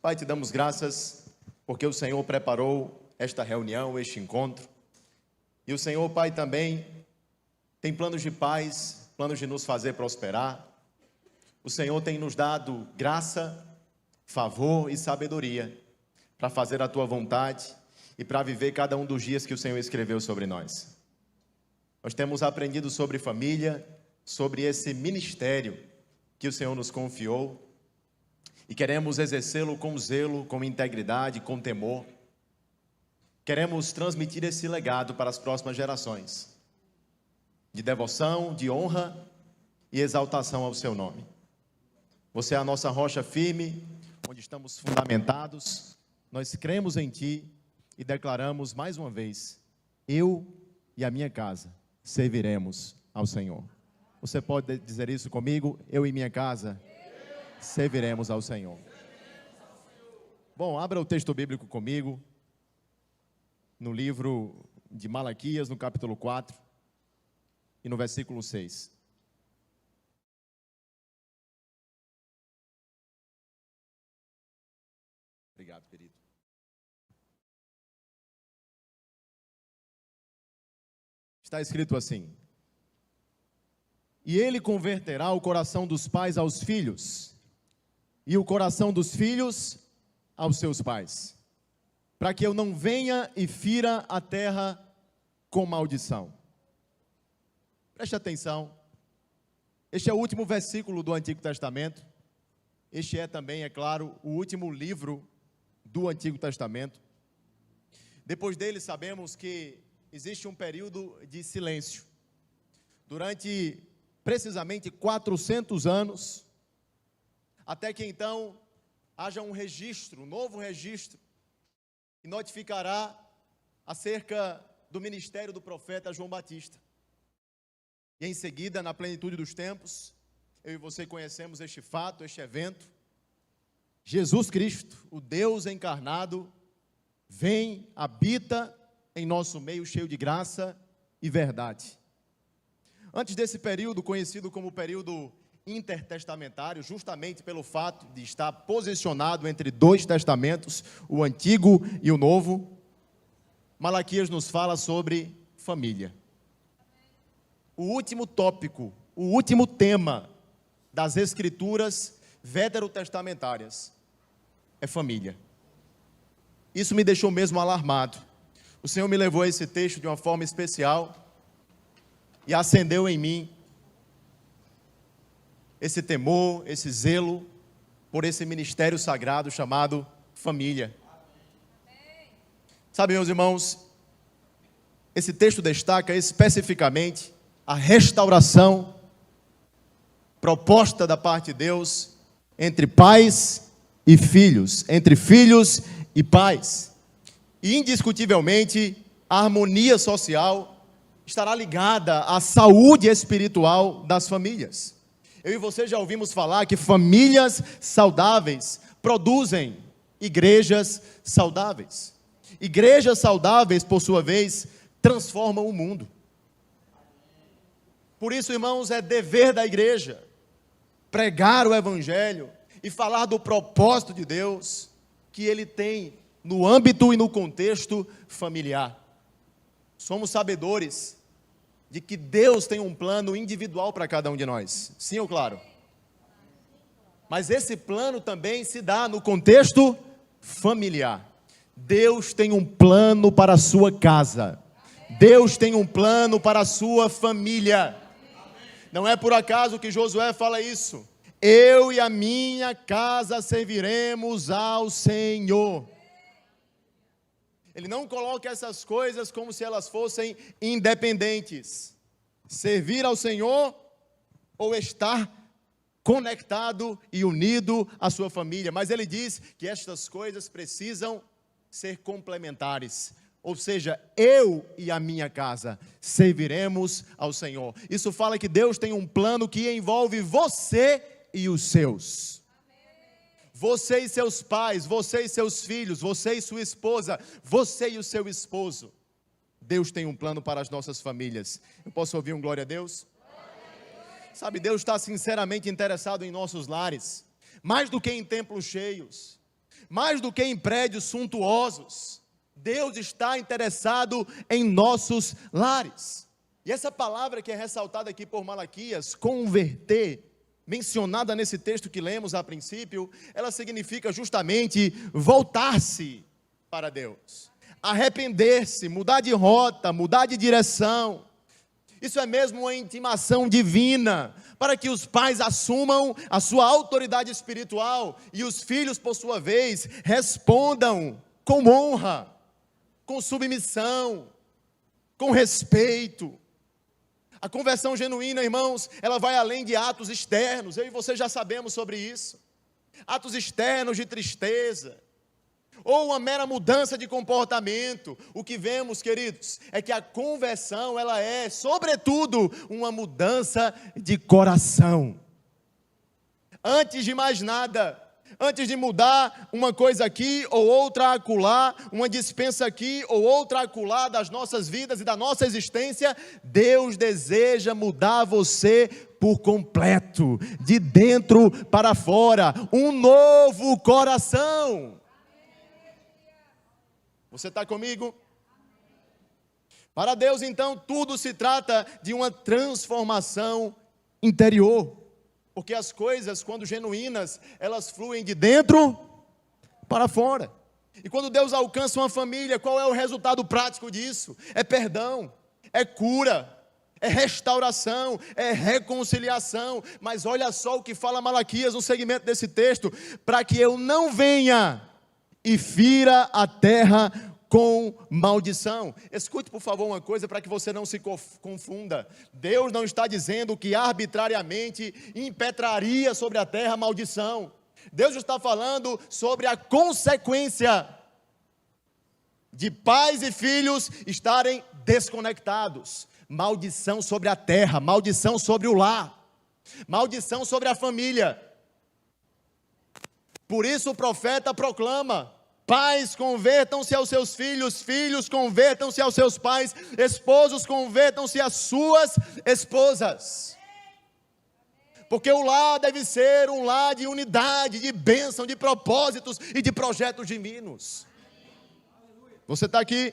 Pai, te damos graças porque o Senhor preparou esta reunião, este encontro. E o Senhor, Pai, também tem planos de paz, planos de nos fazer prosperar. O Senhor tem nos dado graça, favor e sabedoria para fazer a Tua vontade e para viver cada um dos dias que o Senhor escreveu sobre nós. Nós temos aprendido sobre família, sobre esse ministério que o Senhor nos confiou e queremos exercê-lo com zelo, com integridade, com temor. Queremos transmitir esse legado para as próximas gerações, de devoção, de honra e exaltação ao Seu nome. Você é a nossa rocha firme, onde estamos fundamentados. Nós cremos em Ti e declaramos mais uma vez: eu e a minha casa serviremos ao Senhor. Você pode dizer isso comigo? Eu e minha casa serviremos ao Senhor. Bom, abra o texto bíblico comigo, no livro de Malaquias, no capítulo 4 e no versículo 6. Obrigado, querido. Está escrito assim: e ele converterá o coração dos pais aos filhos, e o coração dos filhos aos seus pais, para que eu não venha e fira a terra com maldição. Preste atenção, este é o último versículo do Antigo Testamento. Este é também, é claro, o último livro do Antigo Testamento. Depois dele, sabemos que existe um período de silêncio. Durante precisamente 400 anos, até que então haja um registro, um novo registro, que notificará acerca do ministério do profeta João Batista. E em seguida, na plenitude dos tempos, eu e você conhecemos este fato, este evento. Jesus Cristo, o Deus encarnado, vem, habita em nosso meio, cheio de graça e verdade. Antes desse período, conhecido como período intertestamentário, justamente pelo fato de estar posicionado entre dois testamentos, o Antigo e o Novo, Malaquias nos fala sobre família. O último tópico, o último tema das Escrituras veterotestamentárias é família. Isso me deixou mesmo alarmado. O Senhor me levou a esse texto de uma forma especial e acendeu em mim esse temor, esse zelo por esse ministério sagrado chamado família. Sabe, meus irmãos, esse texto destaca especificamente a restauração proposta da parte de Deus entre pais e filhos, entre filhos e pais. E indiscutivelmente a harmonia social estará ligada à saúde espiritual das famílias. Eu e você já ouvimos falar que famílias saudáveis produzem igrejas saudáveis. Igrejas saudáveis, por sua vez, transformam o mundo. Por isso, irmãos, é dever da igreja pregar o Evangelho e falar do propósito de Deus que Ele tem no âmbito e no contexto familiar. Somos sabedores de que Deus tem um plano individual para cada um de nós. Sim ou claro? Mas esse plano também se dá no contexto familiar. Deus tem um plano para a sua casa. Deus tem um plano para a sua família. Não é por acaso que Josué fala isso. Eu e a minha casa serviremos ao Senhor. Ele não coloca essas coisas como se elas fossem independentes. Servir ao Senhor ou estar conectado e unido à sua família. Mas ele diz que estas coisas precisam ser complementares. Ou seja, eu e a minha casa serviremos ao Senhor. Isso fala que Deus tem um plano que envolve você e os seus. Você e seus pais, você e seus filhos, você e sua esposa, você e o seu esposo. Deus tem um plano para as nossas famílias. Eu posso ouvir um glória a Deus? Sabe, Deus está sinceramente interessado em nossos lares, mais do que em templos cheios, Mais do que em prédios suntuosos, Deus está interessado em nossos lares. E essa palavra que é ressaltada aqui por Malaquias, converter, mencionada nesse texto que lemos a princípio, ela significa justamente voltar-se para Deus, arrepender-se, mudar de rota, mudar de direção. Isso é mesmo uma intimação divina, para que os pais assumam a sua autoridade espiritual e os filhos, por sua vez, respondam com honra, com submissão, com respeito. A conversão genuína, irmãos, ela vai além de atos externos. Eu e você já sabemos sobre isso. Atos externos de tristeza, ou uma mera mudança de comportamento. O que vemos, queridos, é que a conversão, ela é, sobretudo, uma mudança de coração. Antes de mais nada, antes de mudar uma coisa aqui ou outra acolá, uma dispensa aqui ou outra acolá das nossas vidas e da nossa existência, Deus deseja mudar você por completo, de dentro para fora, um novo coração. Você está comigo? Para Deus, então, tudo se trata de uma transformação interior. Porque as coisas, quando genuínas, elas fluem de dentro para fora. E quando Deus alcança uma família, qual é o resultado prático disso? É perdão, é cura, é restauração, é reconciliação. Mas olha só o que fala Malaquias no segmento desse texto: para que eu não venha e fira a terra com maldição. Escute, por favor, uma coisa para que você não se confunda. Deus não está dizendo que arbitrariamente impetraria sobre a terra maldição. Deus está falando sobre a consequência de pais e filhos estarem desconectados. Maldição sobre a terra, maldição sobre o lar, maldição sobre a família. Por isso o profeta proclama: pais, convertam-se aos seus filhos, filhos, convertam-se aos seus pais, esposos, convertam-se às suas esposas. Porque o lar deve ser um lar de unidade, de bênção, de propósitos e de projetos divinos. Você está aqui?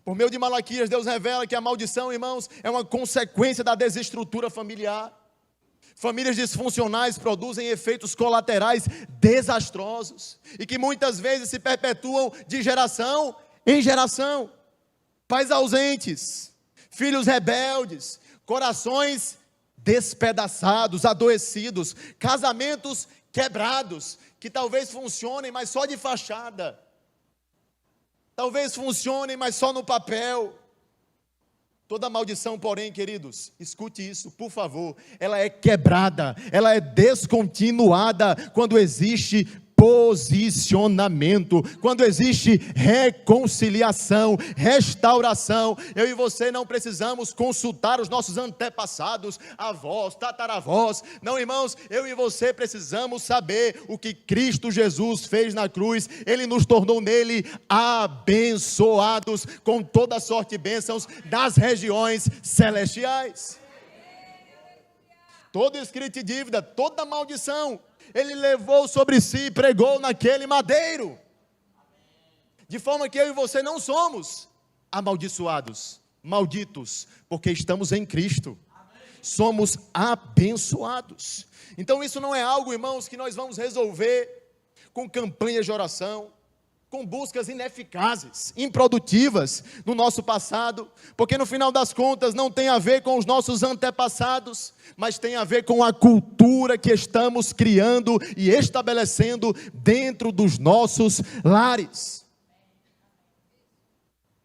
Por meio de Malaquias, Deus revela que a maldição, irmãos, é uma consequência da desestrutura familiar. Famílias disfuncionais produzem efeitos colaterais desastrosos e que muitas vezes se perpetuam de geração em geração. Pais ausentes, filhos rebeldes, corações despedaçados, adoecidos, casamentos quebrados, que talvez funcionem, mas só de fachada. Talvez funcionem, mas só no papel. Toda maldição, porém, queridos, escute isso, por favor, ela é quebrada, ela é descontinuada quando existe posicionamento, quando existe reconciliação, restauração. Eu e você não precisamos consultar os nossos antepassados, avós, tataravós. Não, irmãos, eu e você precisamos saber o que Cristo Jesus fez na cruz. Ele nos tornou nele abençoados com toda sorte de bênçãos das regiões celestiais. Todo escrito de dívida, toda maldição, Ele levou sobre si e pregou naquele madeiro. De forma que eu e você não somos amaldiçoados, malditos, porque estamos em Cristo. Somos abençoados. Então isso não é algo, irmãos, que nós vamos resolver com campanhas de oração, com buscas ineficazes, improdutivas no nosso passado, porque no final das contas não tem a ver com os nossos antepassados, mas tem a ver com a cultura que estamos criando e estabelecendo dentro dos nossos lares.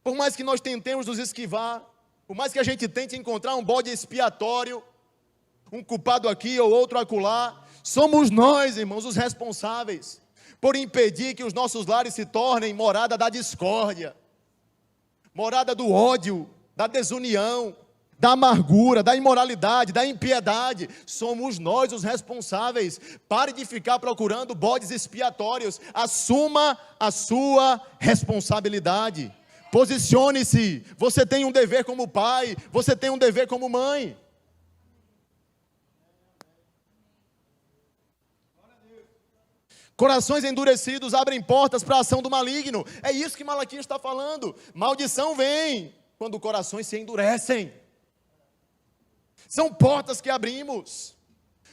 Por mais que nós tentemos nos esquivar, por mais que a gente tente encontrar um bode expiatório, um culpado aqui ou outro acolá, somos nós, irmãos, os responsáveis por impedir que os nossos lares se tornem morada da discórdia, morada do ódio, da desunião, da amargura, da imoralidade, da impiedade. Somos nós os responsáveis. Pare de ficar procurando bodes expiatórios. Assuma a sua responsabilidade. Posicione-se. Você tem um dever como pai, você tem um dever como mãe. Corações endurecidos abrem portas para a ação do maligno. É isso que Malaquias está falando. Maldição vem quando corações se endurecem. São portas que abrimos.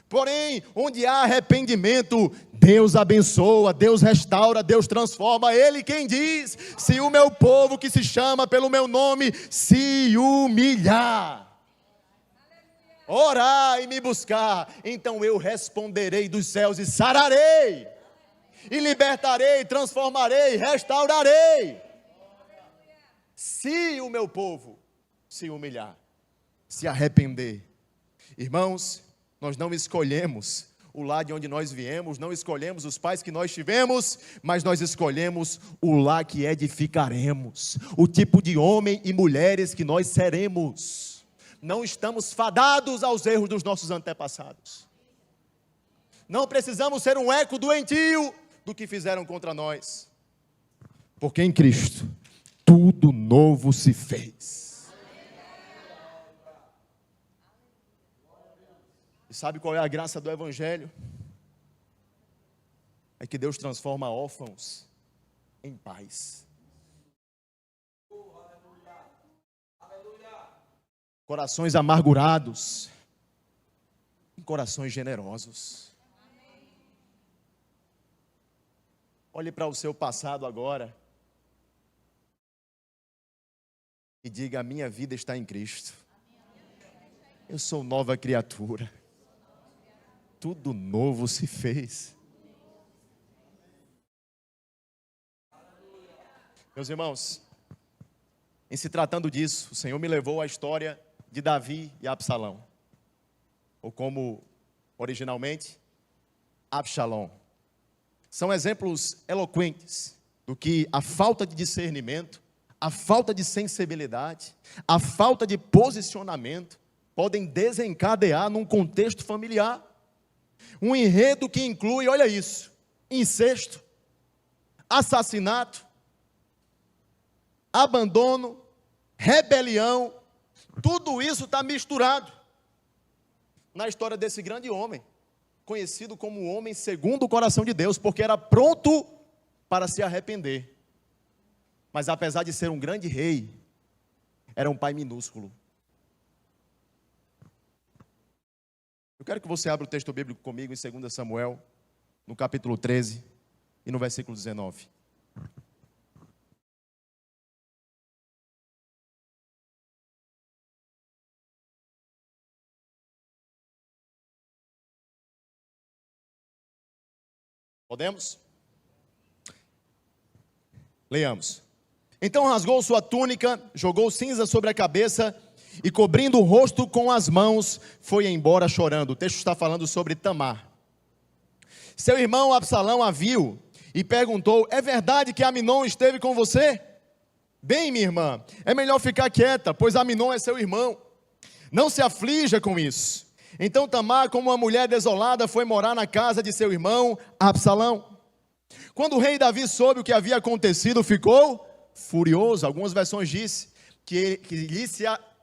Porém, onde há arrependimento, Deus abençoa, Deus restaura, Deus transforma. Ele quem diz: se o meu povo que se chama pelo meu nome se humilhar, orar e me buscar, então eu responderei dos céus e sararei, e libertarei, transformarei, restaurarei. Se o meu povo se humilhar, se arrepender. Irmãos, nós não escolhemos o lar de onde nós viemos, não escolhemos os pais que nós tivemos, mas nós escolhemos o lar que edificaremos, o tipo de homem e mulheres que nós seremos. Não estamos fadados aos erros dos nossos antepassados. Não precisamos ser um eco doentio do que fizeram contra nós, porque em Cristo tudo novo se fez. E sabe qual é a graça do Evangelho? É que Deus transforma órfãos em pais. Corações amargurados em corações generosos. Olhe para o seu passado agora e diga: a minha vida está em Cristo. Eu sou nova criatura. Tudo novo se fez. Meus irmãos, em se tratando disso, o Senhor me levou à história de Davi e Absalão, ou como originalmente, Absalão. São exemplos eloquentes do que a falta de discernimento, a falta de sensibilidade, a falta de posicionamento podem desencadear num contexto familiar. Um enredo que inclui, olha isso, incesto, assassinato, abandono, rebelião, tudo isso está misturado na história desse grande homem, conhecido como o homem segundo o coração de Deus, porque era pronto para se arrepender. Mas apesar de ser um grande rei, era um pai minúsculo. Eu quero que você abra o texto bíblico comigo em 2 Samuel, no capítulo 13 e no versículo 19. Podemos? Leiamos. Então rasgou sua túnica, jogou cinza sobre a cabeça e cobrindo o rosto com as mãos, foi embora chorando. O texto está falando sobre Tamar. Seu irmão Absalão a viu e perguntou: é verdade que Aminon esteve com você? Bem, minha irmã, é melhor ficar quieta, pois Aminon é seu irmão. Não se aflija com isso. Então Tamar, como uma mulher desolada, foi morar na casa de seu irmão Absalão. Quando o rei Davi soube o que havia acontecido, ficou furioso. Algumas versões dizem que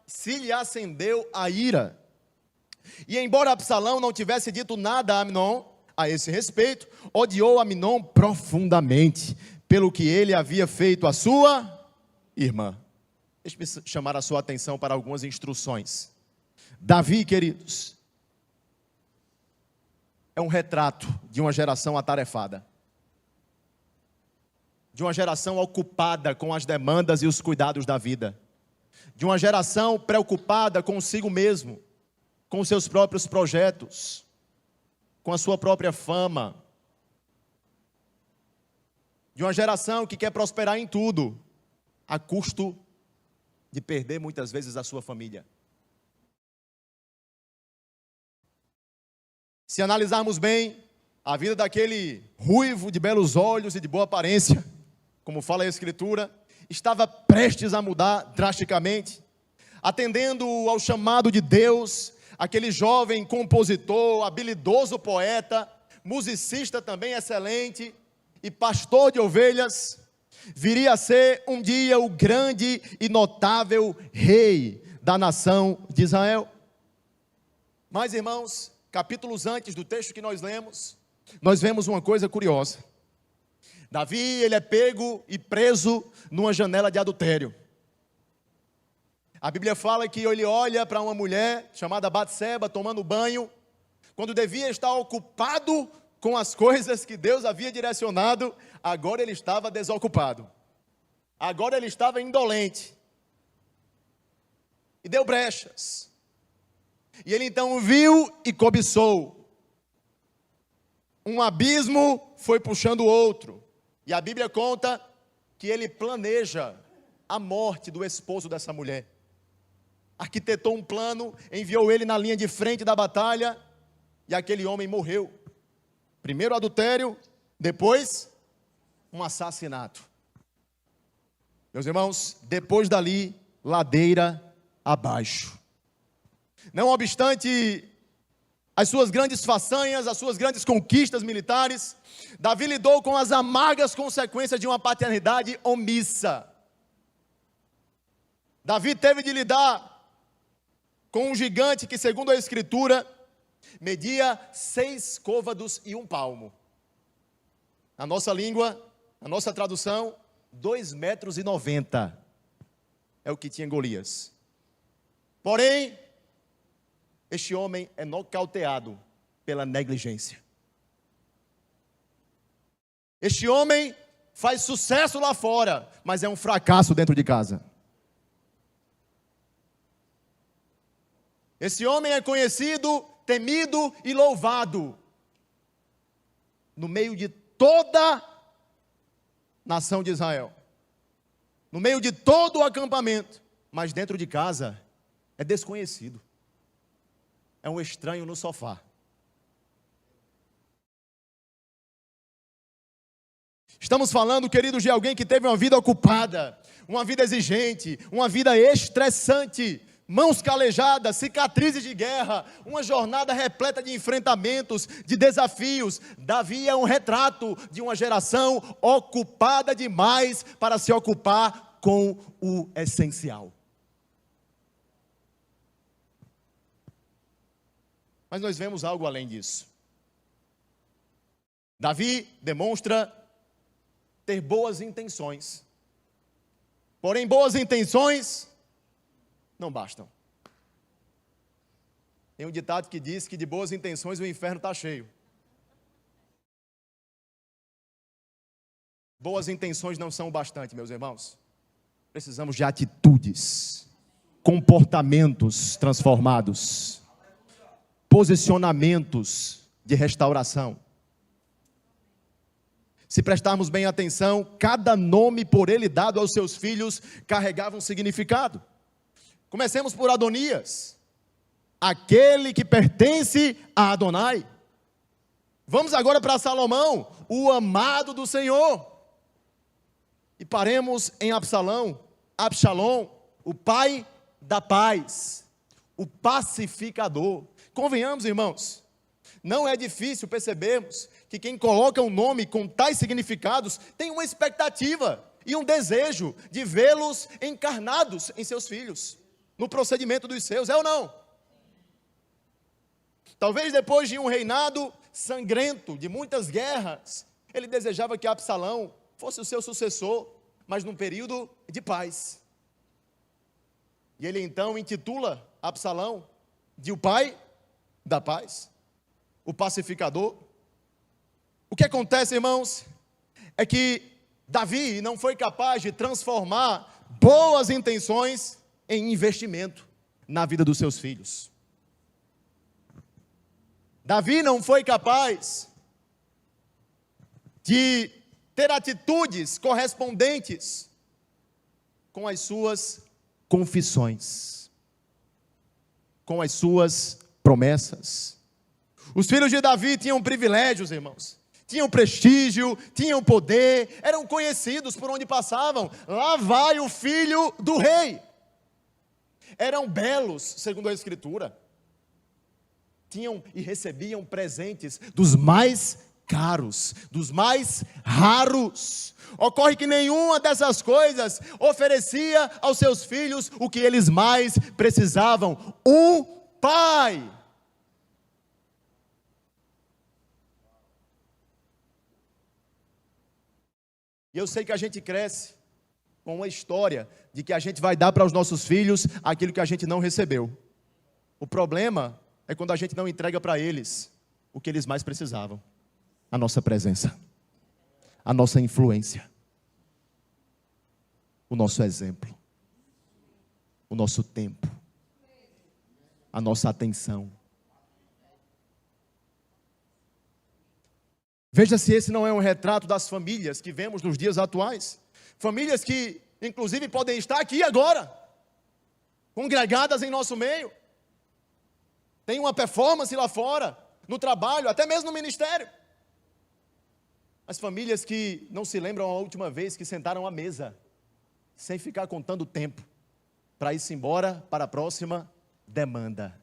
se lhe acendeu a ira. E embora Absalão não tivesse dito nada a Aminon a esse respeito, odiou Aminon profundamente pelo que ele havia feito à sua irmã. Deixe-me chamar a sua atenção para algumas instruções. Davi, queridos, é um retrato de uma geração atarefada, de uma geração ocupada com as demandas e os cuidados da vida, de uma geração preocupada consigo mesmo, com seus próprios projetos, com a sua própria fama, de uma geração que quer prosperar em tudo, a custo de perder muitas vezes a sua família. Se analisarmos bem a vida daquele ruivo de belos olhos e de boa aparência, como fala a Escritura, estava prestes a mudar drasticamente, atendendo ao chamado de Deus, aquele jovem compositor, habilidoso poeta, musicista também excelente e pastor de ovelhas, viria a ser um dia o grande e notável rei da nação de Israel. Mas, irmãos, capítulos antes do texto que nós lemos, nós vemos uma coisa curiosa. Davi, ele é pego e preso numa janela de adultério. A Bíblia fala que ele olha para uma mulher chamada Batseba tomando banho, quando devia estar ocupado com as coisas que Deus havia direcionado, agora ele estava desocupado. Agora ele estava indolente. E deu brechas. E ele então viu e cobiçou. Um abismo foi puxando o outro. E a Bíblia conta que ele planeja a morte do esposo dessa mulher. Arquitetou um plano, enviou ele na linha de frente da batalha, e aquele homem morreu. Primeiro adultério, depois um assassinato. Meus irmãos, depois dali, ladeira abaixo. Não obstante as suas grandes façanhas, as suas grandes conquistas militares, Davi lidou com as amargas consequências de uma paternidade omissa. Davi teve de lidar com um gigante que, segundo a Escritura, media 6 côvados e 1 palmo. Na nossa língua, na nossa tradução, 2,90 metros é o que tinha Golias. Porém, este homem é nocauteado pela negligência. Este homem faz sucesso lá fora, mas é um fracasso dentro de casa. Esse homem é conhecido, temido e louvado no meio de toda a nação de Israel, no meio de todo o acampamento, mas dentro de casa é desconhecido, é um estranho no sofá. Estamos falando, queridos, de alguém que teve uma vida ocupada, uma vida exigente, uma vida estressante, mãos calejadas, cicatrizes de guerra, uma jornada repleta de enfrentamentos, de desafios. Davi é um retrato de uma geração ocupada demais para se ocupar com o essencial. Mas nós vemos algo além disso. Davi demonstra ter boas intenções. Porém, boas intenções não bastam. Tem um ditado que diz que de boas intenções o inferno está cheio. Boas intenções não são o bastante, meus irmãos. Precisamos de atitudes, comportamentos transformados, posicionamentos de restauração. Se prestarmos bem atenção, cada nome por ele dado aos seus filhos carregava um significado. Comecemos por Adonias, aquele que pertence a Adonai. Vamos agora para Salomão, o amado do Senhor. E paremos em Absalão, o pai da paz, o pacificador. Convenhamos, irmãos, não é difícil percebermos que quem coloca um nome com tais significados tem uma expectativa e um desejo de vê-los encarnados em seus filhos, no procedimento dos seus, é ou não? Talvez depois de um reinado sangrento, de muitas guerras, ele desejava que Absalão fosse o seu sucessor, mas num período de paz. E ele então intitula Absalão de o pai da paz, o pacificador. O que acontece, irmãos, é que Davi não foi capaz de transformar boas intenções em investimento na vida dos seus filhos. Davi não foi capaz de ter atitudes correspondentes com as suas confissões, com as suas promessas. Os filhos de Davi tinham privilégios, irmãos, tinham prestígio, tinham poder, eram conhecidos por onde passavam. Lá vai o filho do rei. Eram belos, segundo a Escritura. Tinham e recebiam presentes dos mais caros, dos mais raros. Ocorre que nenhuma dessas coisas oferecia aos seus filhos o que eles mais precisavam: um pai. E eu sei que a gente cresce com uma história de que a gente vai dar para os nossos filhos aquilo que a gente não recebeu. O problema é quando a gente não entrega para eles o que eles mais precisavam: a nossa presença, a nossa influência, o nosso exemplo, o nosso tempo, a nossa atenção. Veja se esse não é um retrato das famílias que vemos nos dias atuais. Famílias que, inclusive, podem estar aqui agora, congregadas em nosso meio. Tem uma performance lá fora, no trabalho, até mesmo no ministério. As famílias que não se lembram a última vez que sentaram à mesa, sem ficar contando o tempo, para ir-se embora para a próxima demanda.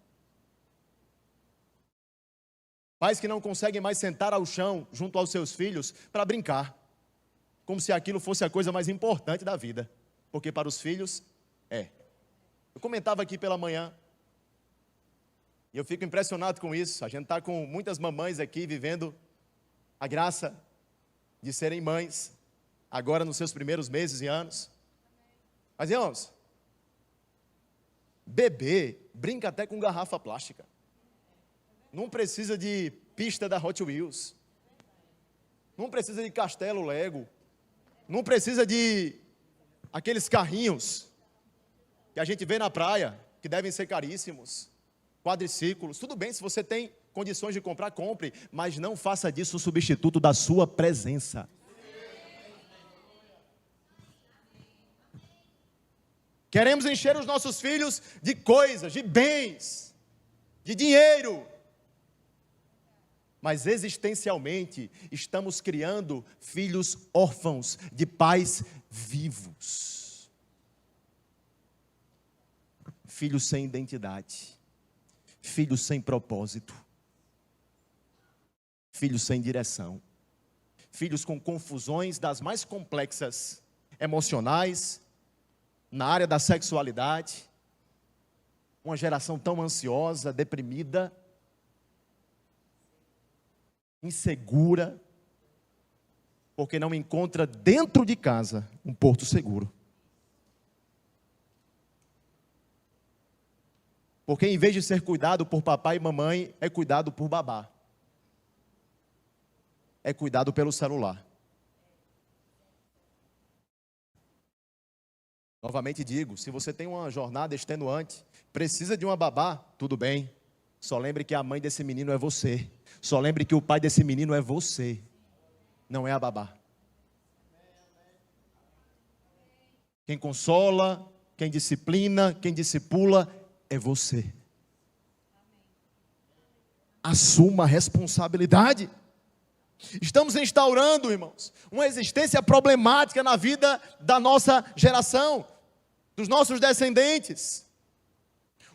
Pais que não conseguem mais sentar ao chão, junto aos seus filhos, para brincar, como se aquilo fosse a coisa mais importante da vida, porque para os filhos, é. Eu comentava aqui pela manhã, e eu fico impressionado com isso. A gente está com muitas mamães aqui, vivendo a graça de serem mães, agora nos seus primeiros meses e anos. Mas, irmãos, bebê brinca até com garrafa plástica. Não precisa de pista da Hot Wheels. Não precisa de castelo Lego. Não precisa de aqueles carrinhos que a gente vê na praia, que devem ser caríssimos. Quadriciclos. Tudo bem, se você tem condições de comprar, compre. Mas não faça disso o substituto da sua presença. Queremos encher os nossos filhos de coisas, de bens, de dinheiro. Mas existencialmente estamos criando filhos órfãos de pais vivos. Filhos sem identidade. Filhos sem propósito. Filhos sem direção. Filhos com confusões das mais complexas, emocionais, na área da sexualidade. Uma geração tão ansiosa, deprimida, insegura, porque não encontra dentro de casa um porto seguro. Porque em vez de ser cuidado por papai e mamãe, é cuidado por babá. É cuidado pelo celular. Novamente digo, se você tem uma jornada extenuante, precisa de uma babá, tudo bem. Só lembre que a mãe desse menino é você. Só lembre que o pai desse menino é você. Não é a babá. Quem consola, quem disciplina, quem discipula, é você. Assuma a responsabilidade. Estamos instaurando, irmãos, uma existência problemática na vida da nossa geração, dos nossos descendentes.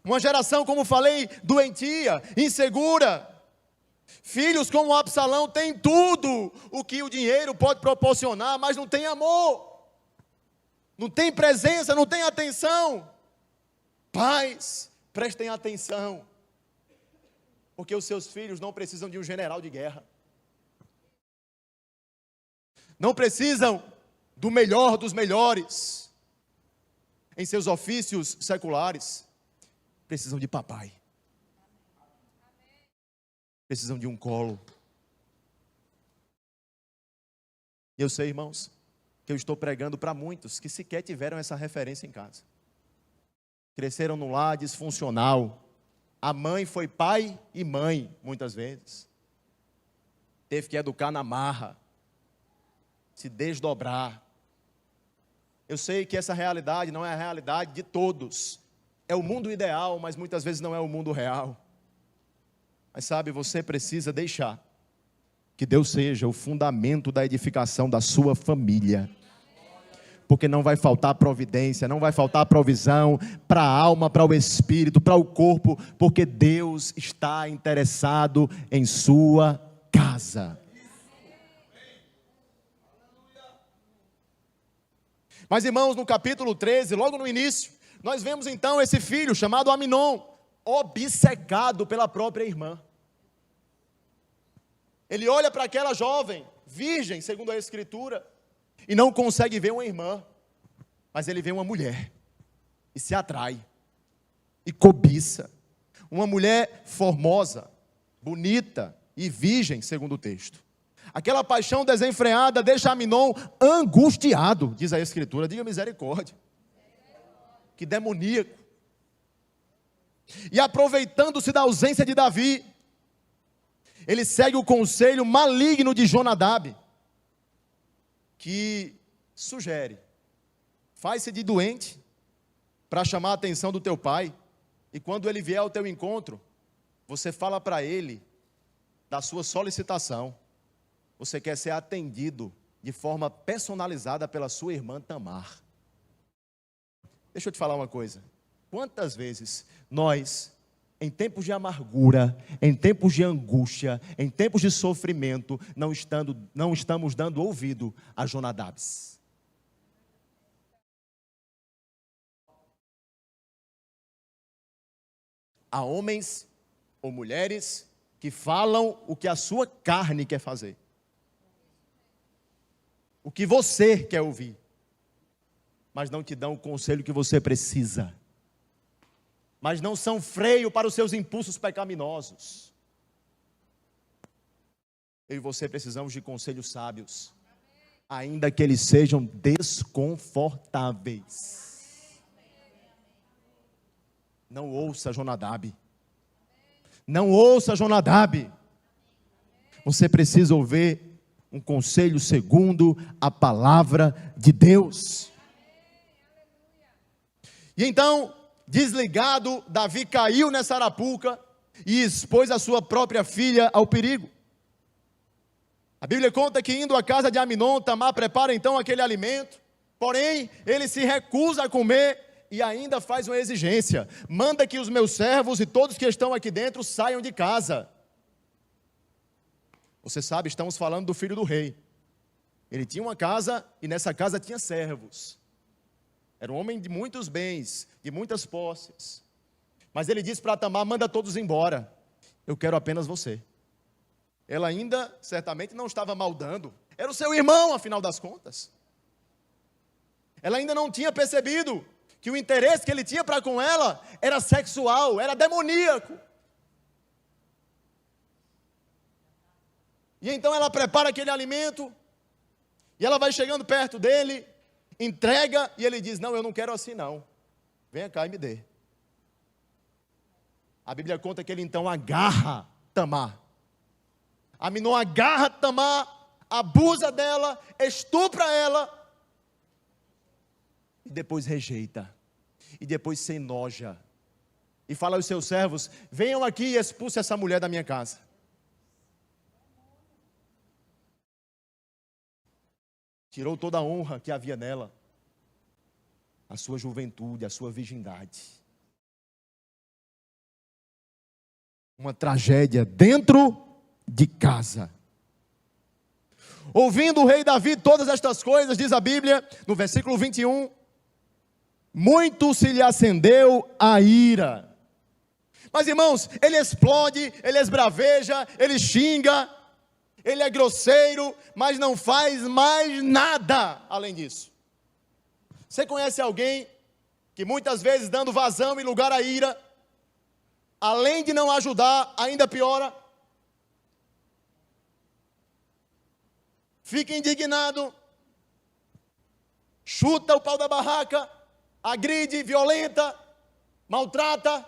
Uma geração, como falei, doentia, insegura. Filhos como Absalão têm tudo o que o dinheiro pode proporcionar, mas não tem amor, não tem presença, não tem atenção. Pais, prestem atenção, porque os seus filhos não precisam de um general de guerra. Não precisam do melhor dos melhores em seus ofícios seculares. Precisam de papai. Precisam de um colo. E eu sei, irmãos, que eu estou pregando para muitos que sequer tiveram essa referência em casa. Cresceram num lar disfuncional. A mãe foi pai e mãe, muitas vezes. Teve que educar na marra. Se desdobrar. Eu sei que essa realidade não é a realidade de todos. É o mundo ideal, mas muitas vezes não é o mundo real. Mas sabe, você precisa deixar que Deus seja o fundamento da edificação da sua família. Porque não vai faltar providência, não vai faltar provisão para a alma, para o espírito, para o corpo, porque Deus está interessado em sua casa. Mas, irmãos, no capítulo 13, logo no início, nós vemos então esse filho chamado Aminon, obcecado pela própria irmã. Ele olha para aquela jovem, virgem, segundo a Escritura, e não consegue ver uma irmã, mas ele vê uma mulher e se atrai e cobiça. Uma mulher formosa, bonita e virgem, segundo o texto. Aquela paixão desenfreada deixa Aminon angustiado, diz a Escritura. Diga misericórdia. Que demoníaco. E aproveitando-se da ausência de Davi, ele segue o conselho maligno de Jonadab, que sugere: faz-se de doente para chamar a atenção do teu pai, e quando ele vier ao teu encontro, você fala para ele da sua solicitação. Você quer ser atendido de forma personalizada pela sua irmã Tamar. Deixa eu te falar uma coisa. Quantas vezes nós, em tempos de amargura, em tempos de angústia, em tempos de sofrimento, não estamos dando ouvido a Jonadabs? Há homens ou mulheres que falam o que a sua carne quer fazer, o que você quer ouvir, mas não te dão o conselho que você precisa, mas não são freio para os seus impulsos pecaminosos. Eu e você precisamos de conselhos sábios, ainda que eles sejam desconfortáveis. Não ouça Jonadab. Não ouça Jonadab. Você precisa ouvir um conselho segundo a palavra de Deus. E então, desligado, Davi caiu nessa arapuca e expôs a sua própria filha ao perigo. A Bíblia conta que indo à casa de Aminon, Tamar prepara então aquele alimento, porém ele se recusa a comer e ainda faz uma exigência: manda que os meus servos e todos que estão aqui dentro saiam de casa. Você sabe, estamos falando do filho do rei. Ele tinha uma casa e nessa casa tinha servos. Era um homem de muitos bens, de muitas posses. Mas ele disse para Tamar: manda todos embora, eu quero apenas você. Ela ainda, certamente, não estava maldando. Era o seu irmão, afinal das contas. Ela ainda não tinha percebido que o interesse que ele tinha para com ela era sexual, era demoníaco. E então ela prepara aquele alimento, e ela vai chegando perto dele, entrega, e ele diz: não, eu não quero assim não, venha cá e me dê. A Bíblia conta que ele então agarra Tamar. Aminon agarra Tamar, abusa dela, estupra ela, e depois rejeita, e depois se enoja, e fala aos seus servos: venham aqui e expulse essa mulher da minha casa. Tirou toda a honra que havia nela, a sua juventude, a sua virgindade. Uma tragédia dentro de casa. Ouvindo o rei Davi todas estas coisas, diz a Bíblia, no versículo 21, muito se lhe acendeu a ira. Mas irmãos, ele explode, ele esbraveja, ele xinga, ele é grosseiro, mas não faz mais nada além disso. Você conhece alguém que muitas vezes, dando vazão e lugar à ira, além de não ajudar, ainda piora? Fica indignado, chuta o pau da barraca, agride, violenta, maltrata,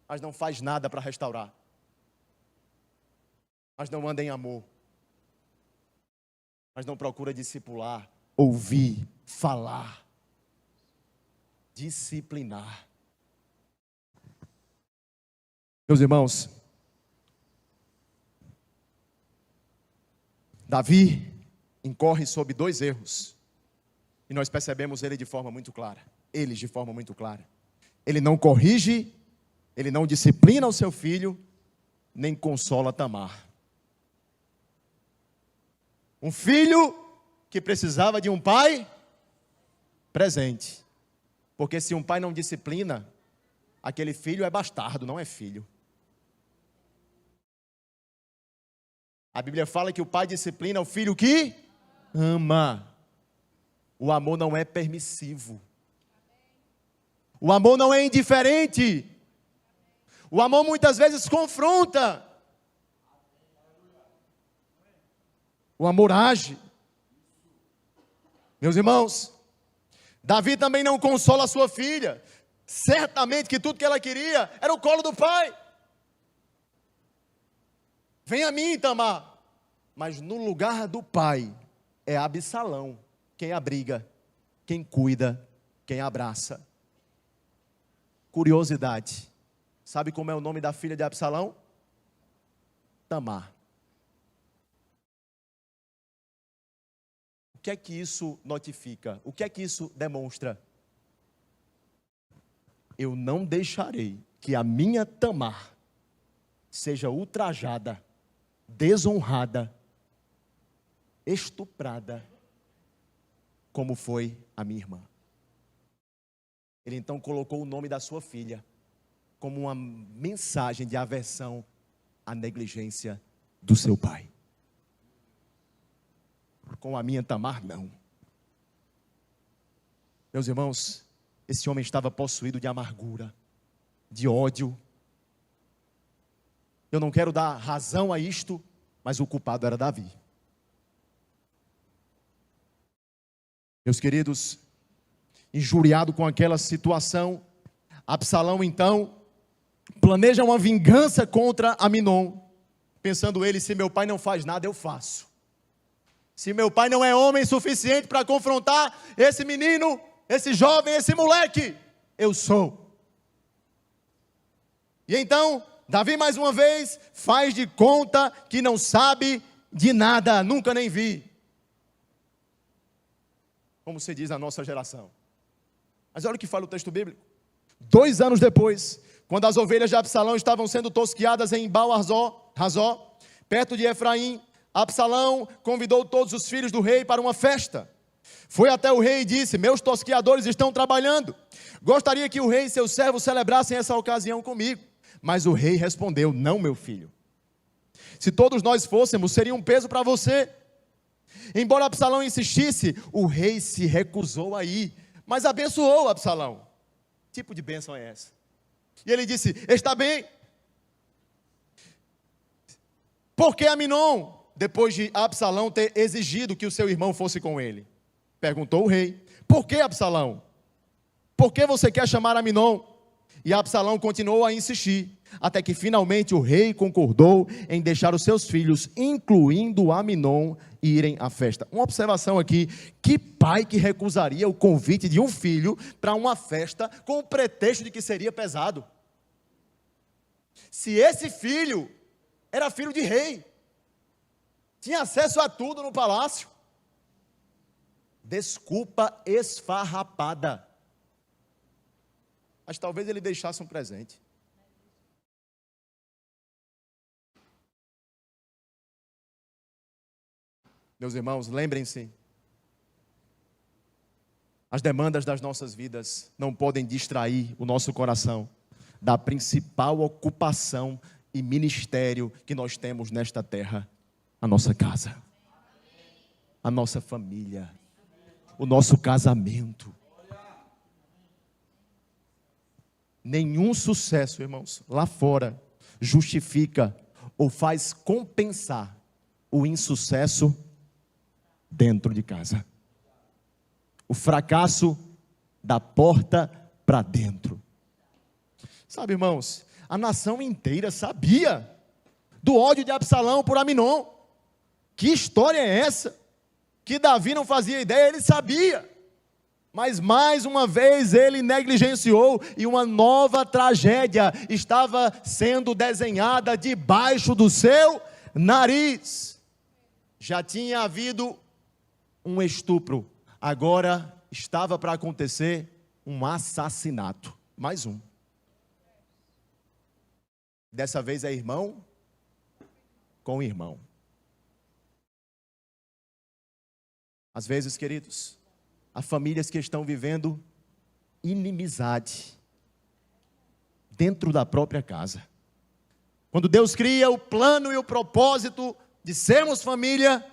mas não faz nada para restaurar. Mas não anda em amor, mas não procura discipular, ouvir, falar, disciplinar. Meus irmãos, Davi incorre sob dois erros, e nós percebemos eles de forma muito clara. Ele não corrige, ele não disciplina o seu filho, nem consola Tamar. Um filho que precisava de um pai presente. Porque se um pai não disciplina, aquele filho é bastardo, não é filho. A Bíblia fala que o pai disciplina o filho que ama. O amor não é permissivo. O amor não é indiferente. O amor muitas vezes confronta. O amor age. Meus irmãos, Davi também não consola a sua filha. Certamente que tudo que ela queria era o colo do pai. Vem a mim, Tamar. Mas no lugar do pai é Absalão quem abriga, quem cuida, quem abraça. Curiosidade. Sabe como é o nome da filha de Absalão? Tamar. O que é que isso notifica? O que é que isso demonstra? Eu não deixarei que a minha Tamar seja ultrajada, desonrada, estuprada, como foi a minha irmã. Ele então colocou o nome da sua filha como uma mensagem de aversão à negligência do seu pai. Com a minha Tamar, não. Meus irmãos, esse homem estava possuído de amargura, de ódio. Eu não quero dar razão a isto, mas o culpado era Davi. Meus queridos, injuriado com aquela situação, Absalão então planeja uma vingança contra Aminon, pensando ele: se meu pai não faz nada, eu faço. Se meu pai não é homem suficiente para confrontar esse menino, esse jovem, esse moleque, eu sou. E então, Davi mais uma vez faz de conta que não sabe de nada, nunca nem vi. Como se diz na nossa geração. Mas olha o que fala o texto bíblico. 2 anos depois, quando as ovelhas de Absalão estavam sendo tosquiadas em Baal-Razó, perto de Efraim, Absalão convidou todos os filhos do rei para uma festa. Foi até o rei e disse: meus tosquiadores estão trabalhando. Gostaria que o rei e seus servos celebrassem essa ocasião comigo. Mas o rei respondeu: não, meu filho. Se todos nós fôssemos, seria um peso para você. Embora Absalão insistisse, o rei se recusou a ir, mas abençoou Absalão. Que tipo de bênção é essa? E ele disse: está bem. Por que Aminon, depois de Absalão ter exigido que o seu irmão fosse com ele? Perguntou o rei. Por que Absalão? Por que você quer chamar Aminon? E Absalão continuou a insistir, até que finalmente o rei concordou em deixar os seus filhos, incluindo Aminon, irem à festa. Uma observação aqui: que pai que recusaria o convite de um filho para uma festa com o pretexto de que seria pesado? Se esse filho era filho de rei, tinha acesso a tudo no palácio. Desculpa esfarrapada. Mas talvez ele deixasse um presente. Meus irmãos, lembrem-se, as demandas das nossas vidas não podem distrair o nosso coração da principal ocupação e ministério que nós temos nesta terra: a nossa casa, a nossa família, o nosso casamento. Nenhum sucesso, irmãos, lá fora justifica ou faz compensar o insucesso dentro de casa. O fracasso da porta para dentro. Sabe, irmãos, a nação inteira sabia do ódio de Absalão por Aminon. Que história é essa? Que Davi não fazia ideia, ele sabia. Mas mais uma vez ele negligenciou e uma nova tragédia estava sendo desenhada debaixo do seu nariz. Já tinha havido um estupro, agora estava para acontecer um assassinato. Mais um. Dessa vez é irmão com irmão. Às vezes, queridos, há famílias que estão vivendo inimizade dentro da própria casa. Quando Deus cria o plano e o propósito de sermos família,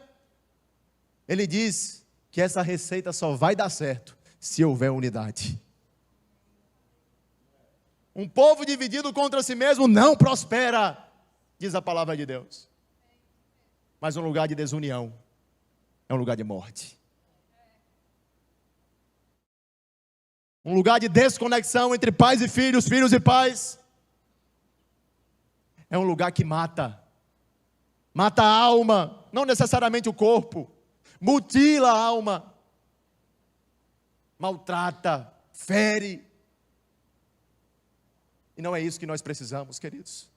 Ele diz que essa receita só vai dar certo se houver unidade. Um povo dividido contra si mesmo não prospera, diz a palavra de Deus. Mas um lugar de desunião é um lugar de morte. Um lugar de desconexão entre pais e filhos, filhos e pais, é um lugar que mata. Mata a alma, não necessariamente o corpo. Mutila a alma. Maltrata, fere. E não é isso que nós precisamos, queridos.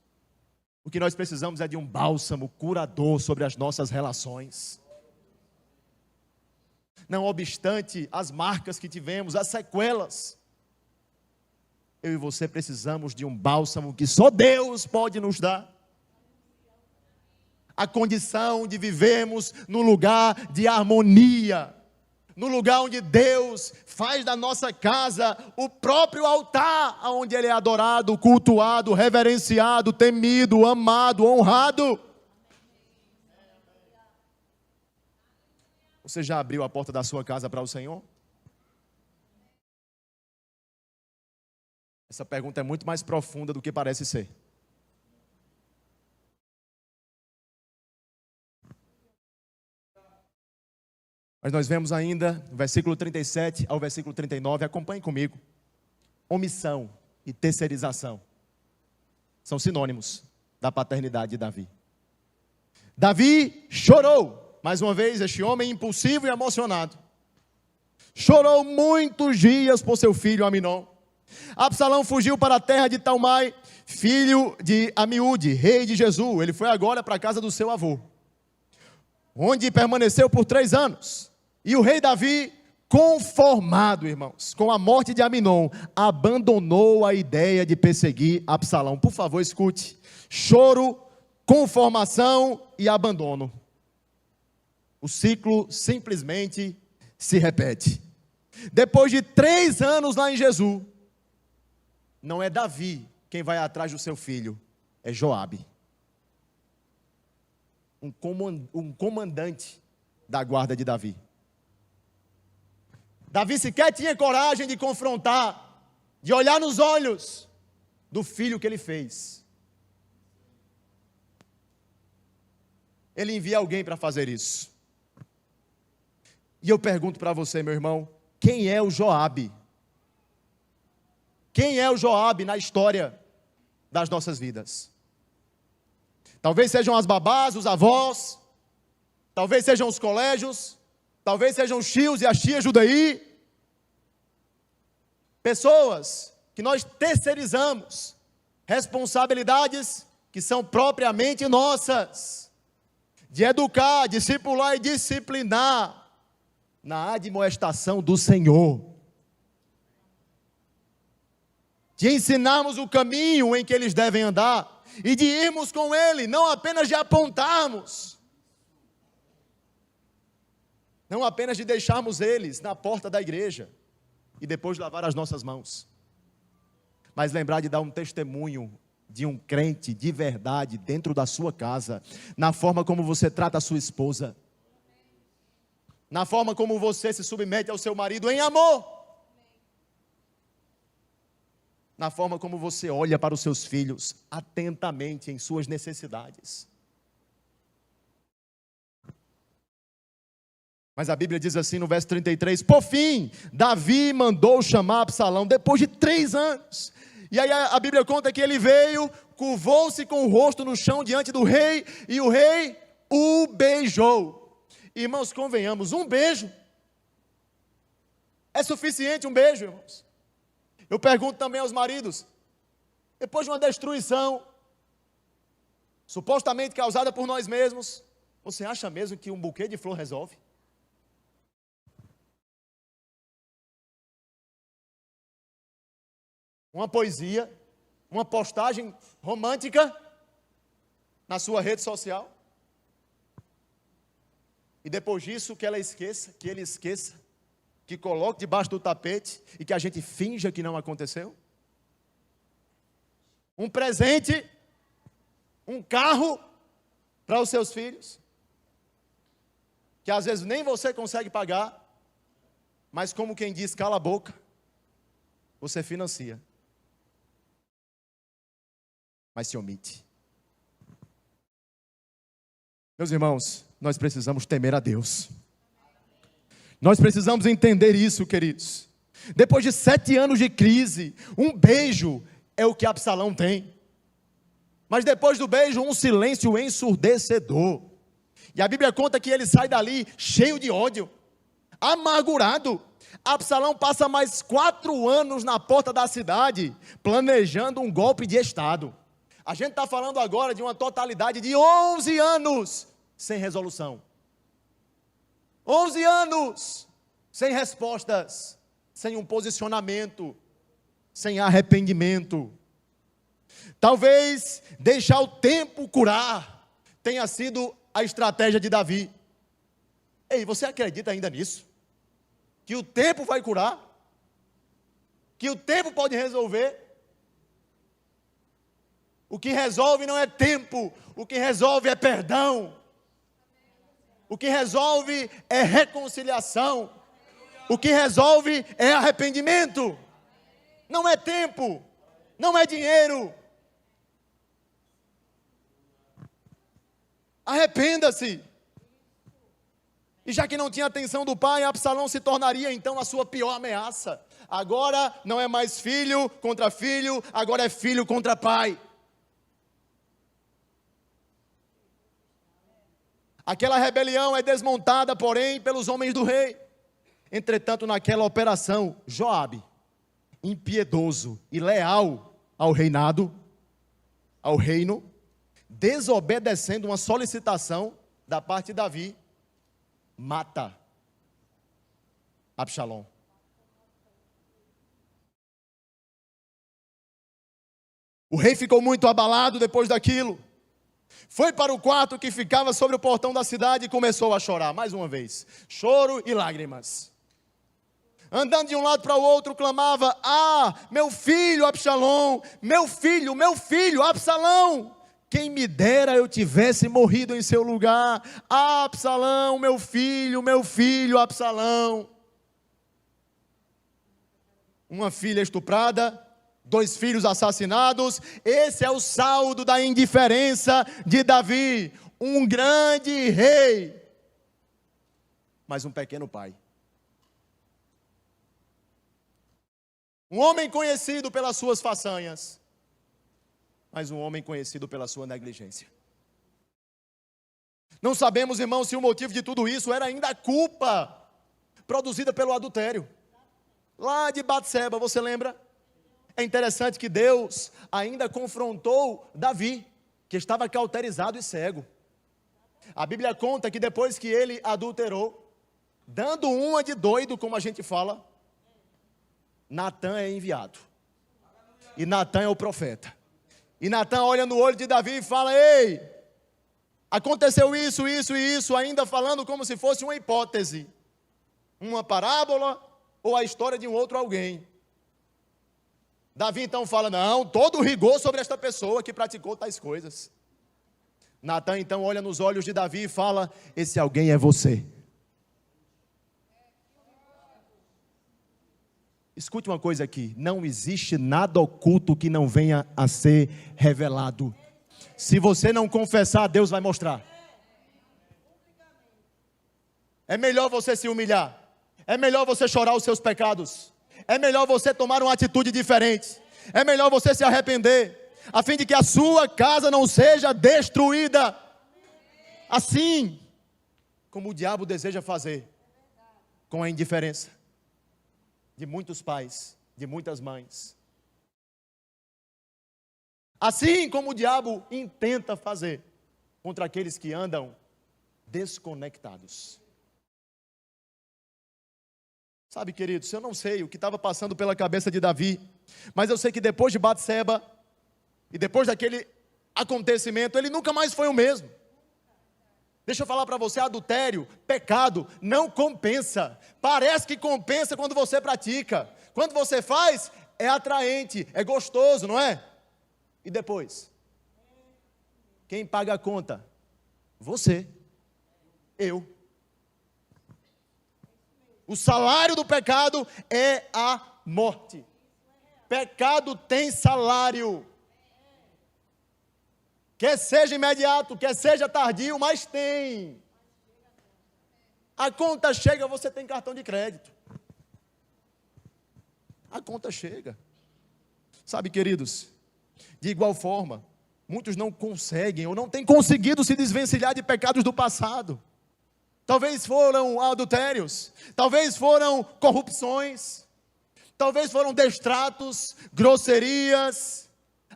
O que nós precisamos é de um bálsamo curador sobre as nossas relações. Não obstante as marcas que tivemos, as sequelas, eu e você precisamos de um bálsamo que só Deus pode nos dar. A condição de vivermos num lugar de harmonia, no lugar onde Deus faz da nossa casa o próprio altar, onde Ele é adorado, cultuado, reverenciado, temido, amado, honrado. Você já abriu a porta da sua casa para o Senhor? Essa pergunta é muito mais profunda do que parece ser. Mas nós vemos ainda, no versículo 37 ao versículo 39, acompanhe comigo. Omissão e terceirização são sinônimos da paternidade de Davi. Davi chorou, mais uma vez, este homem impulsivo e emocionado. Chorou muitos dias por seu filho Aminon. Absalão fugiu para a terra de Talmai, filho de Amiúde, rei de Jesú. Ele foi agora para a casa do seu avô, onde permaneceu por 3 anos. E o rei Davi, conformado, irmãos, com a morte de Aminon, abandonou a ideia de perseguir Absalão. Por favor, escute: choro, conformação e abandono. O ciclo simplesmente se repete. Depois de 3 anos lá em Jesú, não é Davi quem vai atrás do seu filho, é Joabe, um comandante da guarda de Davi. Davi sequer tinha coragem de confrontar, de olhar nos olhos do filho que ele fez. Ele envia alguém para fazer isso. E eu pergunto para você, meu irmão, quem é o Joabe? Quem é o Joabe na história das nossas vidas? Talvez sejam as babás, os avós, talvez sejam os colégios, talvez sejam os tios e as tias Judaí. Pessoas que nós terceirizamos responsabilidades que são propriamente nossas, de educar, discipular e disciplinar na admoestação do Senhor, de ensinarmos o caminho em que eles devem andar e de irmos com ele, não apenas de apontarmos, não apenas de deixarmos eles na porta da igreja e depois lavar as nossas mãos, mas lembrar de dar um testemunho de um crente de verdade dentro da sua casa, na forma como você trata a sua esposa, na forma como você se submete ao seu marido em amor, na forma como você olha para os seus filhos atentamente em suas necessidades. Mas a Bíblia diz assim no verso 33, por fim, Davi mandou chamar Absalão depois de 3 anos. E aí a Bíblia conta que ele veio, curvou-se com o rosto no chão diante do rei, e o rei o beijou. Irmãos, convenhamos, um beijo é suficiente, um beijo, irmãos. Eu pergunto também aos maridos, depois de uma destruição, supostamente causada por nós mesmos, você acha mesmo que um buquê de flor resolve? Uma poesia, uma postagem romântica na sua rede social? E depois disso que ele esqueça, que coloque debaixo do tapete e que a gente finja que não aconteceu? Um presente, um carro para os seus filhos, que às vezes nem você consegue pagar, mas como quem diz, cala a boca, você financia, mas se omite. Meus irmãos, nós precisamos temer a Deus. Nós precisamos entender isso, queridos. Depois de 7 anos de crise, um beijo é o que Absalão tem. Mas depois do beijo, um silêncio ensurdecedor. E a Bíblia conta que ele sai dali cheio de ódio, amargurado. Absalão passa mais 4 anos na porta da cidade, planejando um golpe de Estado. A gente está falando agora de uma totalidade de 11 anos sem resolução. 11 anos sem respostas, sem um posicionamento, sem arrependimento. Talvez deixar o tempo curar tenha sido a estratégia de Davi. Ei, você acredita ainda nisso? Que o tempo vai curar? Que o tempo pode resolver? O que resolve não é tempo, o que resolve é perdão. O que resolve é reconciliação. O que resolve é arrependimento. Não é tempo, não é dinheiro. Arrependa-se. E já que não tinha atenção do pai, Absalão se tornaria então a sua pior ameaça. Agora não é mais filho contra filho, agora é filho contra pai. Aquela rebelião é desmontada, porém, pelos homens do rei. Entretanto, naquela operação, Joabe, impiedoso e leal ao reinado, ao reino, desobedecendo uma solicitação da parte de Davi, mata Absalão. O rei ficou muito abalado depois daquilo. Foi para o quarto que ficava sobre o portão da cidade e começou a chorar, mais uma vez. Choro e lágrimas. Andando de um lado para o outro, clamava: ah, meu filho Absalão, meu filho Absalão. Quem me dera eu tivesse morrido em seu lugar. Ah, Absalão, meu filho Absalão. Uma filha estuprada, 2 filhos assassinados. Esse é o saldo da indiferença de Davi. Um grande rei, mas um pequeno pai. Um homem conhecido pelas suas façanhas, mas um homem conhecido pela sua negligência. Não sabemos, irmãos, se o motivo de tudo isso era ainda a culpa produzida pelo adultério. Lá de Batseba, você lembra? É interessante que Deus ainda confrontou Davi, que estava cauterizado e cego. A Bíblia conta que depois que ele adulterou, dando uma de doido, como a gente fala, Natã é enviado. E Natã é o profeta. E Natã olha no olho de Davi e fala: ei, aconteceu isso, ainda falando como se fosse uma hipótese, uma parábola ou a história de um outro alguém. Davi então fala: não, todo rigor sobre esta pessoa que praticou tais coisas. Natã então olha nos olhos de Davi e fala: esse alguém é você. Escute uma coisa aqui: não existe nada oculto que não venha a ser revelado. Se você não confessar, Deus vai mostrar. É melhor você se humilhar. É melhor você chorar os seus pecados. É melhor você tomar uma atitude diferente. É melhor você se arrepender, a fim de que a sua casa não seja destruída. Assim como o diabo deseja fazer com a indiferença de muitos pais, de muitas mães. Assim como o diabo intenta fazer contra aqueles que andam desconectados. Sabe, queridos, eu não sei o que estava passando pela cabeça de Davi, mas eu sei que depois de Batseba, e depois daquele acontecimento, ele nunca mais foi o mesmo. Deixa eu falar para você: adultério, pecado, não compensa. Parece que compensa quando você pratica. Quando você faz, é atraente, é gostoso, não é? E depois? Quem paga a conta? Você, eu. O salário do pecado é a morte. Pecado tem salário. Quer seja imediato, quer seja tardio, mas tem. A conta chega, você tem cartão de crédito. A conta chega. Sabe, queridos, de igual forma, muitos não conseguem ou não têm conseguido se desvencilhar de pecados do passado. Talvez foram adultérios, talvez foram corrupções, talvez foram destratos, grosserias,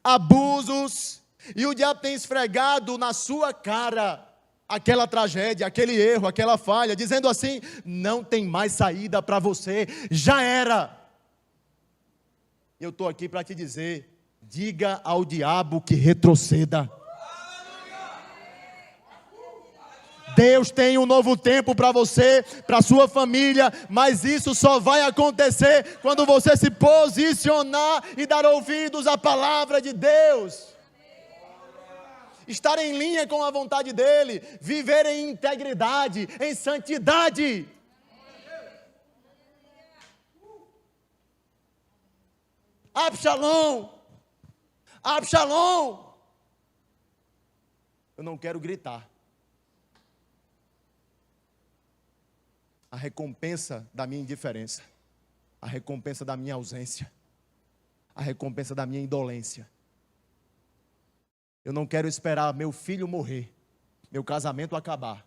abusos, e o diabo tem esfregado na sua cara aquela tragédia, aquele erro, aquela falha, dizendo assim: não tem mais saída para você, já era. Eu estou aqui para te dizer: diga ao diabo que retroceda. Deus tem um novo tempo para você, para a sua família, mas isso só vai acontecer quando você se posicionar e dar ouvidos à palavra de Deus. Estar em linha com a vontade dEle, viver em integridade, em santidade. Absalom, Absalom. Eu não quero gritar. A recompensa da minha indiferença, a recompensa da minha ausência, a recompensa da minha indolência. Eu não quero esperar meu filho morrer, meu casamento acabar,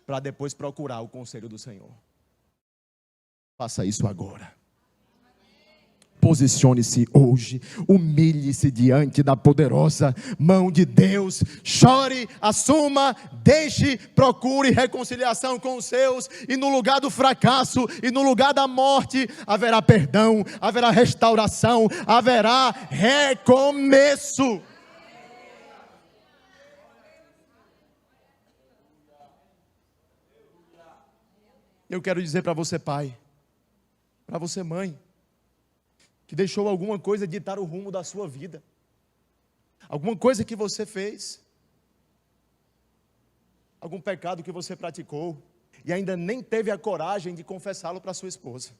para depois procurar o conselho do Senhor. Faça isso agora. Posicione-se hoje, humilhe-se diante da poderosa mão de Deus, chore, assuma, deixe, procure reconciliação com os seus, e no lugar do fracasso, e no lugar da morte, haverá perdão, haverá restauração, haverá recomeço. Eu quero dizer para você, pai, para você, mãe, que deixou alguma coisa ditar o rumo da sua vida, alguma coisa que você fez, algum pecado que você praticou, e ainda nem teve a coragem de confessá-lo para sua esposa.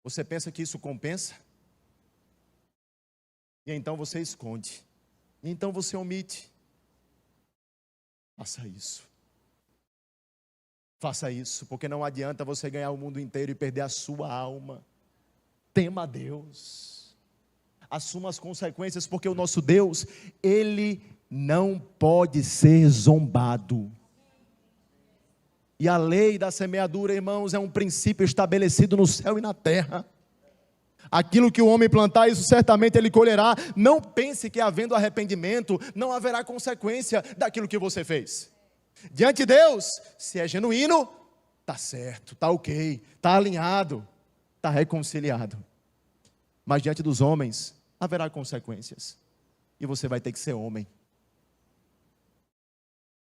Você pensa que isso compensa? E então você esconde, e então você omite. Faça isso. Faça isso, porque não adianta você ganhar o mundo inteiro e perder a sua alma. Tema a Deus, assuma as consequências, porque o nosso Deus, Ele não pode ser zombado. E a lei da semeadura, irmãos, é um princípio estabelecido no céu e na terra. Aquilo que o homem plantar, isso certamente ele colherá. Não pense que havendo arrependimento, não haverá consequência daquilo que você fez. Diante de Deus, se é genuíno, está certo, está ok, está alinhado, está reconciliado. Mas diante dos homens, haverá consequências. E você vai ter que ser homem.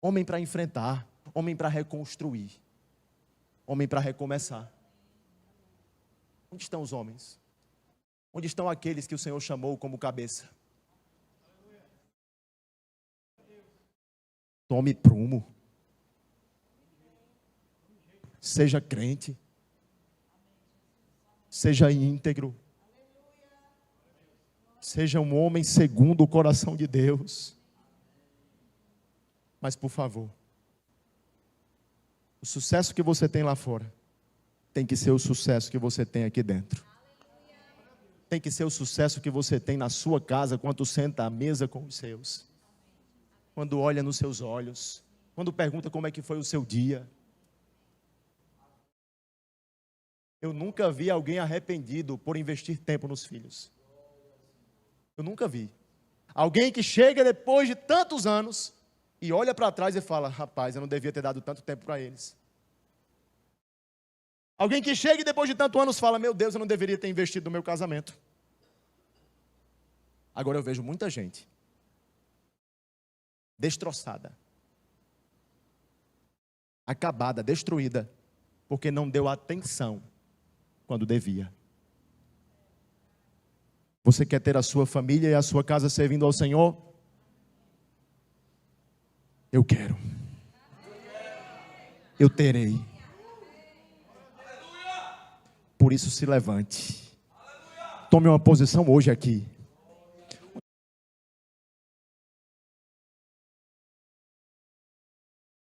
Homem para enfrentar, homem para reconstruir, homem para recomeçar. Onde estão os homens? Onde estão aqueles que o Senhor chamou como cabeça? Tome prumo. Seja crente. Seja íntegro. Seja um homem segundo o coração de Deus. Mas por favor, o sucesso que você tem lá fora tem que ser o sucesso que você tem aqui dentro. Tem que ser o sucesso que você tem na sua casa, quando senta à mesa com os seus. Quando olha nos seus olhos, quando pergunta como é que foi o seu dia. Eu nunca vi alguém arrependido por investir tempo nos filhos. Eu nunca vi. Alguém que chega depois de tantos anos e olha para trás e fala: rapaz, eu não devia ter dado tanto tempo para eles. Alguém que chega e depois de tantos anos fala: meu Deus, eu não deveria ter investido no meu casamento. Agora eu vejo muita gente destroçada, acabada, destruída, porque não deu atenção quando devia. Você quer ter a sua família e a sua casa servindo ao Senhor? Eu quero. Eu terei. Por isso, se levante. Tome uma posição hoje aqui.